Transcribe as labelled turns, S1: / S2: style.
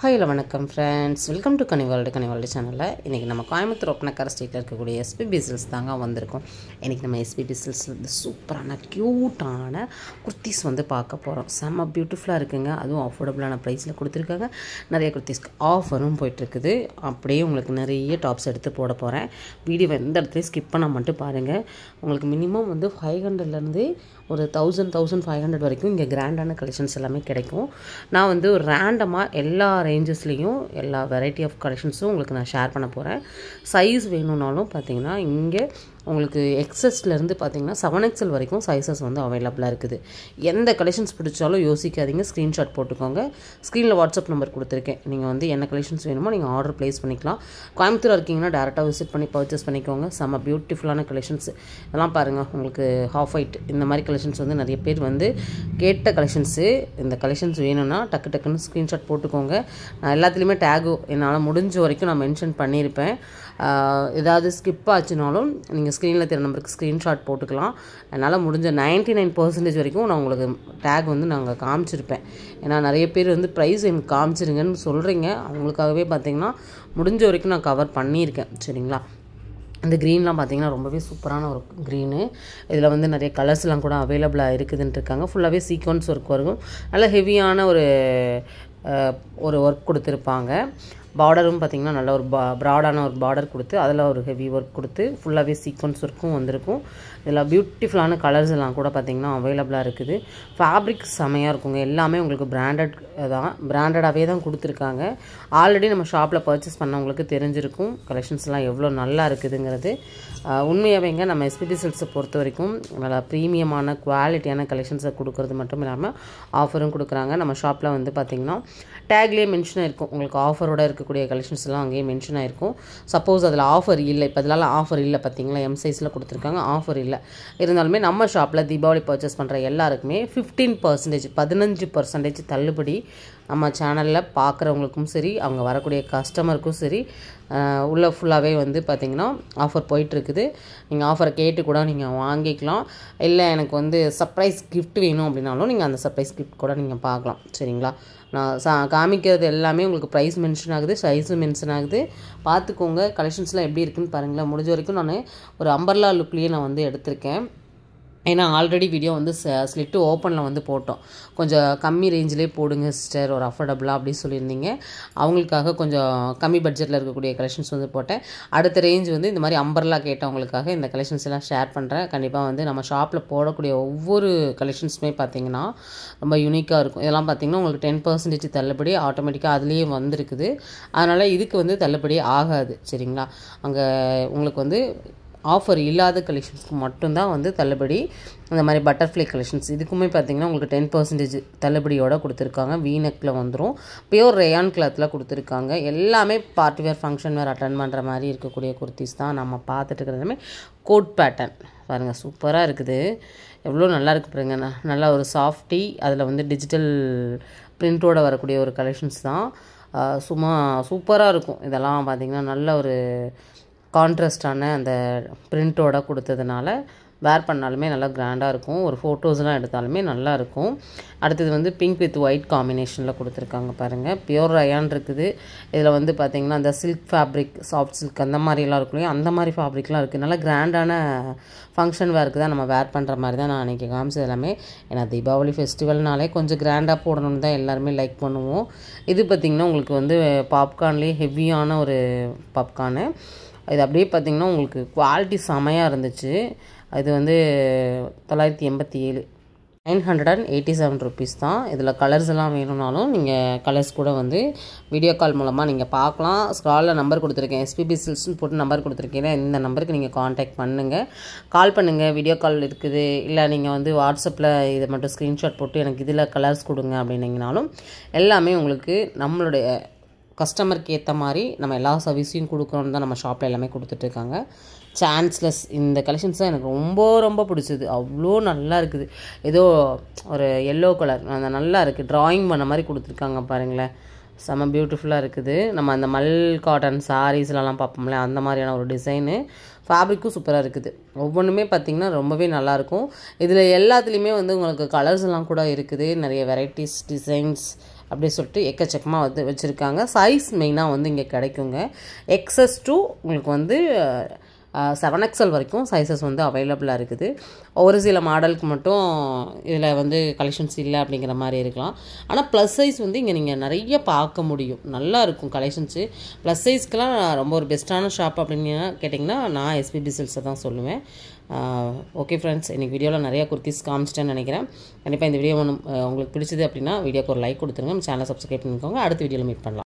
S1: Hello வணக்கம் friends, welcome to கனிவால்டு சேனலில். இன்றைக்கி நம்ம கோயம்புத்தூர் ஒப்பனக்கார ஸ்ட்ரீட்டில் இருக்கக்கூடிய எஸ்பிபி சில்க்ஸ் தாங்க வந்திருக்கோம். இன்றைக்கி நம்ம எஸ்பிபி சில்க்ஸ் வந்து சூப்பரான க்யூட்டான குர்த்திஸ் வந்து பார்க்க போகிறோம். செம்ம பியூட்டிஃபுல்லாக இருக்குங்க. அதுவும் அஃபோர்டபுளான ப்ரைஸில் கொடுத்துருக்காங்க. நிறைய குர்த்திஸ்க்கு ஆஃபரும் போயிட்டுருக்குது. அப்படியே உங்களுக்கு நிறைய டாப்ஸ் எடுத்து போட போகிறேன். வீடியோ எந்த இடத்துலையும் ஸ்கிப் பண்ணால் மட்டும் பாருங்கள். உங்களுக்கு மினிமம் வந்து 500லேருந்து ஒரு 1500 வரைக்கும் இங்கே கிராண்டான கலெக்ஷன்ஸ் எல்லாமே கிடைக்கும். நான் வந்து ஒரு ரேண்டமாக எல்லா ரேஞ்சஸ்லேயும் எல்லா வெரைட்டி ஆஃப் கலெக்ஷன்ஸும் உங்களுக்கு நான் ஷேர் பண்ண போகிறேன். சைஸ் வேணும்னாலும் பார்த்தீங்கன்னா இங்கே உங்களுக்கு எக்ஸஸ்லேருந்து பார்த்தீங்கன்னா 7XL வரைக்கும் சைஸஸ் வந்து அவைலபிளாக இருக்குது. எந்த கலெக்ஷன்ஸ் பிடிச்சாலும் யோசிக்காதீங்க, ஸ்க்ரீன்ஷாட் போட்டுக்கோங்க. ஸ்க்ரீனில் வாட்ஸ்அப் நம்பர் கொடுத்துருக்கேன். நீங்கள் வந்து என்ன கலெக்ஷன்ஸ் வேணுமோ நீங்கள் ஆர்டர் ப்ளேஸ் பண்ணிக்கலாம். கோயம்புத்தூர் இருக்கீங்கன்னா டேரெக்டாக விசிட் பண்ணி பர்ச்சேஸ் பண்ணிக்கோங்க. செம்ம பியூட்டிஃபுல்லான கலெக்ஷன்ஸ் இதெல்லாம் பாருங்கள். உங்களுக்கு ஹாஃப் ஒயிட் இந்த மாதிரி கலெக்ஷன்ஸ் வந்து நிறைய பேர் வந்து கேட்ட கலெக்ஷன்ஸு. இந்த கலெக்ஷன்ஸ் வேணும்னா டக்குன்னு ஸ்க்ரீன்ஷாட் போட்டுக்கோங்க. நான் எல்லாத்துலேயுமே டேகு என்னால் முடிஞ்ச வரைக்கும் நான் மென்ஷன் பண்ணியிருப்பேன். ஏதாவது ஸ்கிப் ஆச்சுனாலும் நீங்கள் ஸ்க்ரீனில் தெரிய நம்பருக்கு ஸ்க்ரீன்ஷாட் போட்டுக்கலாம். அதனால் முடிஞ்ச 99% வரைக்கும் நான் உங்களுக்கு டேக் வந்து நாங்கள் காமிச்சிருப்பேன். ஏன்னா நிறைய பேர் வந்து ப்ரைஸ் எனக்கு காமிச்சிருங்கன்னு சொல்கிறீங்க. அவங்களுக்காகவே பார்த்திங்கன்னா முடிஞ்ச வரைக்கும் நான் கவர் பண்ணியிருக்கேன். சரிங்களா? இந்த க்ரீன்லாம் பார்த்திங்கன்னா ரொம்பவே சூப்பரான ஒரு க்ரீனு. இதில் வந்து நிறைய கலர்ஸ்லாம் கூட அவைலபிளாக இருக்குதுன்ட்டு இருக்காங்க. ஃபுல்லாகவே சீக்வன்ஸ் ஒர்க் வரும். நல்ல ஹெவியான ஒரு ஒர்க் கொடுத்துருப்பாங்க. பார்டரும் பார்த்திங்கன்னா நல்ல ஒரு ப்ராடான ஒரு பார்டர் கொடுத்து அதில் ஒரு ஹெவி ஒர்க் கொடுத்து ஃபுல்லாகவே சீக்வன்ஸ் ஒர்க்கும் வந்திருக்கும். இதில் பியூட்டிஃபுல்லான கலர்ஸ் எல்லாம் கூட பார்த்திங்கன்னா அவைலபிளாக இருக்குது. ஃபேப்ரிக் செமையாக இருக்குங்க. எல்லாமே உங்களுக்கு பிராண்டடாகவே தான் கொடுத்துருக்காங்க. ஆல்ரெடி நம்ம ஷாப்பில் பர்ச்சேஸ் பண்ணவங்களுக்கு தெரிஞ்சிருக்கும் கலெக்ஷன்ஸ்லாம் எவ்வளோ நல்லா இருக்குதுங்கிறது. உண்மையாகவேங்க நம்ம எஸ்பிபி சில்க்ஸை பொறுத்த வரைக்கும் நல்லா ப்ரீமியமான குவாலிட்டியான கலெக்ஷன்ஸை கொடுக்குறது மட்டும் இல்லாமல் ஆஃபரும் கொடுக்குறாங்க. நம்ம ஷாப்பில் வந்து பார்த்திங்கன்னா டேக்லேயே மென்ஷன் ஆகிருக்கும். உங்களுக்கு ஆஃபரோட இருக்கக்கூடிய கலெக்ஷன்ஸ் எல்லாம் அங்கேயே மென்ஷன் ஆகிருக்கும். சப்போஸ் அதில் ஆஃபர் இல்லை, இப்போ இதெல்லாம் ஆஃபர் இல்லை பார்த்தீங்களா, எம் சைஸில் கொடுத்துருக்காங்க, ஆஃபர் இல்லை. இருந்தாலுமே நம்ம ஷாப்பில் தீபாவளி பர்ச்சேஸ் பண்ணுற எல்லாருக்குமே 15% தள்ளுபடி நம்ம சேனலில் பார்க்குறவங்களுக்கும் சரி, அவங்க வரக்கூடிய கஸ்டமருக்கும் சரி உள்ள ஃபுல்லாகவே வந்து பார்த்திங்கன்னா ஆஃபர் போயிட்டுருக்குது. நீங்கள் ஆஃபரை கேட்டு கூட நீங்கள் வாங்கிக்கலாம். இல்லை எனக்கு வந்து சர்ப்ரைஸ் கிஃப்ட் வேணும் அப்படின்னாலும் நீங்கள் அந்த சர்ப்ரைஸ் கிஃப்ட் கூட நீங்கள் பார்க்கலாம். சரிங்களா? நான் காமிக்கிறது எல்லாமே உங்களுக்கு ப்ரைஸ் மென்ஷன் ஆகுது, சைஸும் மென்ஷன் ஆகுது. பார்த்துக்கோங்க. கலெக்ஷன்ஸ்லாம் எப்படி இருக்குதுன்னு பாருங்களேன். முடிஞ்ச வரைக்கும் நான் ஒரு அம்பர்லா லுக்லேயே நான் வந்து எடுத்திருக்கேன். ஏன்னா ஆல்ரெடி வீடியோ வந்து ஸ்லிட்டு ஓப்பனில் வந்து போட்டோம். கொஞ்சம் கம்மி ரேஞ்சிலே போடுங்க சிஸ்டர், ஒரு அஃபோர்டபுளாக அப்படின்னு சொல்லியிருந்தீங்க. அவங்களுக்காக கொஞ்சம் கம்மி பட்ஜெட்டில் இருக்கக்கூடிய கலெக்ஷன்ஸ் வந்து போட்டேன். அடுத்த ரேஞ்ச் வந்து இந்த மாதிரி அம்பர்லா கேட்டவங்களுக்காக இந்த கலெக்ஷன்ஸ் எல்லாம் ஷேர் பண்ணுறேன். கண்டிப்பாக வந்து நம்ம ஷாப்பில் போடக்கூடிய ஒவ்வொரு கலெக்ஷன்ஸுமே பார்த்திங்கன்னா ரொம்ப யூனிக்காக இருக்கும். இதெல்லாம் பார்த்திங்கன்னா உங்களுக்கு 10% தள்ளுபடி ஆட்டோமேட்டிக்காக அதுலேயே வந்திருக்குது. அதனால் இதுக்கு வந்து தள்ளுபடி ஆகாது. சரிங்களா? அங்கே உங்களுக்கு வந்து ஆஃபர் இல்லாத கலெக்ஷன்ஸ்க்கு மட்டும்தான் வந்து தள்ளுபடி. இந்த மாதிரி பட்டர்ஃப்ளை கலெக்ஷன்ஸ் இதுக்குமே பார்த்திங்கன்னா உங்களுக்கு 10% தள்ளுபடியோடு கொடுத்துருக்காங்க. வீனக்கில் வந்துடும். பியூர் ரேயான் கிளாத்தில் கொடுத்துருக்காங்க. எல்லாமே பார்ட்டி வேர், ஃபங்க்ஷன் வேர் அட்டன் பண்ணுற மாதிரி இருக்கக்கூடிய குர்த்திஸ் தான் நம்ம பார்த்துட்டு இருக்கிறதுமே. கோட் பேட்டர்ன் பாருங்கள், சூப்பராக இருக்குது. எவ்வளோ நல்லா இருக்குது பாருங்க. நல்லா ஒரு சாஃப்டி, அதில் வந்து டிஜிட்டல் பிரிண்ட்டோடு வரக்கூடிய ஒரு கலெக்ஷன்ஸ் தான். சும்மா சூப்பராக இருக்கும். இதெல்லாம் பார்த்திங்கன்னா நல்ல ஒரு கான்ட்ராஸ்டான அந்த பிரிண்ட்டோட கொடுத்ததுனால வேர் பண்ணாலுமே நல்லா கிராண்டாக இருக்கும். ஒரு ஃபோட்டோஸ்லாம் எடுத்தாலுமே நல்லா இருக்கும். அடுத்தது வந்து பிங்க் வித் ஒயிட் காம்பினேஷனில் கொடுத்துருக்காங்க பாருங்கள். பியூர் ரயான் இருக்குது. இதில் வந்து பார்த்திங்கன்னா அந்த சில்க் ஃபேப்ரிக், சாஃப்ட் சில்க் அந்த மாதிரிலாம் இருக்கும் இல்லையா, அந்த மாதிரி ஃபேப்ரிக்லாம் இருக்குது. நல்லா கிராண்டான ஃபங்க்ஷன் வேருக்கு தான் நம்ம வேர் பண்ணுற மாதிரி தான் நான் அன்றைக்கி காமிச்சது எல்லாமே. ஏன்னா தீபாவளி ஃபெஸ்டிவல்னாலே கொஞ்சம் கிராண்டாக போடணும்னு தான் எல்லாருமே லைக் பண்ணுவோம். இது பார்த்திங்கன்னா உங்களுக்கு வந்து பாப்கார்ன்லேயே ஹெவியான ஒரு பாப்கார்னு. இது அப்படியே பார்த்திங்கன்னா உங்களுக்கு குவாலிட்டி செமையாக இருந்துச்சு. இது வந்து 987 987 ருபீஸ் தான். இதில் கலர்ஸ் எல்லாம் வேணும்னாலும் நீங்கள் கலர்ஸ் கூட வந்து வீடியோ கால் மூலமாக நீங்கள் பார்க்கலாம். ஸ்க்ராலில் நம்பர் கொடுத்துருக்கேன், எஸ்பிபி சில்க்ஸ்னு போட்டு நம்பர் கொடுத்துருக்கேன். இந்த நம்பருக்கு நீங்கள் காண்டாக்ட் பண்ணுங்கள், கால் பண்ணுங்கள். வீடியோ கால் இருக்குது. இல்லை நீங்கள் வந்து வாட்ஸ்அப்பில் இதை மட்டும் ஸ்க்ரீன்ஷாட் போட்டு எனக்கு இதில் கலர்ஸ் கொடுங்க அப்படின்னீங்கனாலும் எல்லாமே உங்களுக்கு நம்மளுடைய கஸ்டமருக்கு ஏற்ற மாதிரி நம்ம எல்லா சர்வீஸையும் கொடுக்குறோன்னு தான் நம்ம ஷாப்பில் எல்லாமே கொடுத்துட்ருக்காங்க. சான்ஸ்லெஸ் இந்த கலெக்ஷன்ஸ் தான் எனக்கு ரொம்ப பிடிச்சது. அவ்வளோ நல்லா இருக்குது. ஏதோ ஒரு எல்லோ கலர் அந்த நல்லா இருக்குது, ட்ராயிங் பண்ண மாதிரி கொடுத்துருக்காங்க பாருங்களேன். செம்ம பியூட்டிஃபுல்லாக இருக்குது. நம்ம அந்த மல் காட்டன் சாரீஸ்லலாம் பார்ப்போம்ல, அந்த மாதிரியான ஒரு டிசைனு. ஃபேப்ரிக்கும் சூப்பராக இருக்குது. ஒவ்வொன்றுமே பார்த்திங்கன்னா ரொம்பவே நல்லாயிருக்கும். இதில் எல்லாத்துலேயுமே வந்து உங்களுக்கு கலர்ஸ் எல்லாம் கூட இருக்குது. நிறைய வெரைட்டிஸ், டிசைன்ஸ் அப்படி சொல்லிட்டு எக்கச்சக்கமாக வந்து வச்சுருக்காங்க. சைஸ் மெயினாக வந்து இங்கே கிடைக்குங்க. XS to உங்களுக்கு வந்து 7XL வரைக்கும் சைஸஸ் வந்து அவைலபிளாக இருக்குது. ஒரு சில மாடலுக்கு மட்டும் இதில் வந்து கலெக்ஷன்ஸ் இல்லை அப்படிங்கிற மாதிரி இருக்கலாம். ஆனால் ப்ளஸ் சைஸ் வந்து இங்கே நீங்கள் நிறைய பார்க்க முடியும். நல்லா இருக்கும் கலெக்ஷன்ஸு. ப்ளஸ் சைஸ்க்கெலாம் ரொம்ப ஒரு பெஸ்ட்டான ஷாப் அப்படின்னு கேட்டிங்கன்னா நான் SPB சில்க்ஸை தான் சொல்லுவேன். ஓகே ஃப்ரெண்ட்ஸ், இன்றைக்கி வீடியோவில் நிறையா குர்த்திஸ் காமிச்சிட்டேன்னு நினைக்கிறேன். கண்டிப்பாக இந்த வீடியோ உங்களுக்கு பிடிச்சது அப்படின்னா வீடியோக்கு ஒரு லைக் கொடுத்துருங்க. நம்ம சேனலை சப்ஸ்கிரைப் பண்ணிக்கோங்க. அடுத்த வீடியோவில் மீட் பண்ணலாம்.